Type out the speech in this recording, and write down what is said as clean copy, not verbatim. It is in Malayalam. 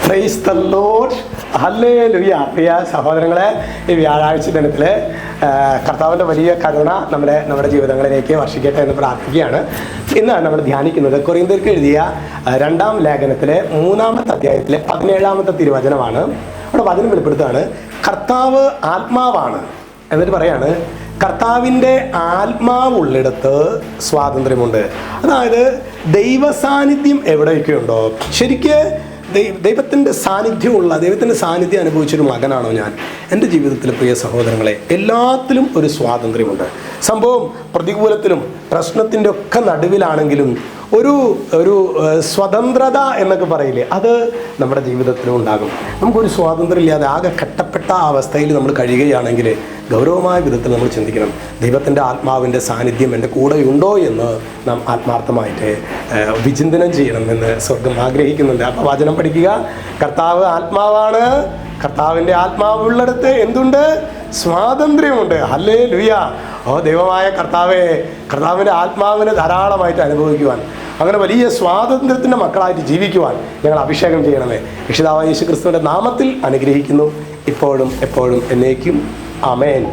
Praise the Lord. ഹല്ലേലൂയ. പ്രിയ സഹോദരങ്ങളെ, ഈ വ്യാഴാഴ്ച ദിനത്തിൽ കർത്താവിൻ്റെ വലിയ കരുണ നമ്മുടെ ജീവിതങ്ങളിലേക്ക് വർഷിക്കട്ടെ എന്ന് പ്രാർത്ഥിക്കുകയാണ്. ഇന്ന് നമ്മൾ ധ്യാനിക്കുന്നത് കൊരിന്ത്യർക്ക് എഴുതിയ 2-ാം ലേഖനത്തിലെ 3-ാമത്തെ അധ്യായത്തിലെ 17-ാമത്തെ തിരുവചനമാണ്. അവിടെ വചനം വെളിപ്പെടുത്തുകയാണ്, കർത്താവ് ആത്മാവാണ്. എന്നിട്ട് പറയാണ്, കർത്താവിൻ്റെ ആത്മാവുള്ളിടത്ത് സ്വാതന്ത്ര്യമുണ്ട്. അതായത് ദൈവസാന്നിധ്യം എവിടെയൊക്കെയുണ്ടോ, ശരിക്ക് ദൈവത്തിൻ്റെ സാന്നിധ്യം അനുഭവിച്ചൊരു മകനാണോ ഞാൻ? എൻ്റെ ജീവിതത്തിൽ പ്രിയ സഹോദരങ്ങളെ, എല്ലാത്തിലും ഒരു സ്വാതന്ത്ര്യമുണ്ട്. സംഭവം പ്രതികൂലത്തിലും പ്രശ്നത്തിൻ്റെ ഒക്കെ നടുവിലാണെങ്കിലും ഒരു സ്വതന്ത്രത എന്നൊക്കെ പറയില്ലേ, അത് നമ്മുടെ ജീവിതത്തിലും ഉണ്ടാകും. നമുക്കൊരു സ്വാതന്ത്ര്യം ഇല്ലാതെ ആകെ കെട്ടപ്പെട്ട അവസ്ഥയിൽ നമ്മൾ കഴിയുകയാണെങ്കിൽ ഗൗരവമായ വിധത്തിൽ നമ്മൾ ചിന്തിക്കണം, ദൈവത്തിൻ്റെ ആത്മാവിൻ്റെ സാന്നിധ്യം എൻ്റെ കൂടെയുണ്ടോ എന്ന് നാം ആത്മാർത്ഥമായിട്ട് വിചിന്തനം ചെയ്യണമെന്ന് സ്വർഗം ആഗ്രഹിക്കുന്നുണ്ട്. അപ്പോൾ വചനം പഠിക്കുക. കർത്താവ് ആത്മാവാണ്. കർത്താവിൻ്റെ ആത്മാവുള്ളിടത്ത് എന്തുണ്ട്? സ്വാതന്ത്ര്യമുണ്ട്. ഹല്ലേലൂയ. ഓ ദൈവമായ കർത്താവിൻ്റെ ആത്മാവിനെ ധാരാളമായിട്ട് അനുഭവിക്കുവാൻ, അങ്ങനെ വലിയ സ്വാതന്ത്ര്യത്തിൻ്റെ മക്കളായിട്ട് ജീവിക്കുവാൻ ഞങ്ങൾ അഭിഷേകം ചെയ്യണമേ. രക്ഷിതാവായ യേശു ക്രിസ്തുവിൻ്റെ നാമത്തിൽ അനുഗ്രഹിക്കുന്നു, ഇപ്പോഴും എപ്പോഴും എന്നേക്കും. ആമേൻ.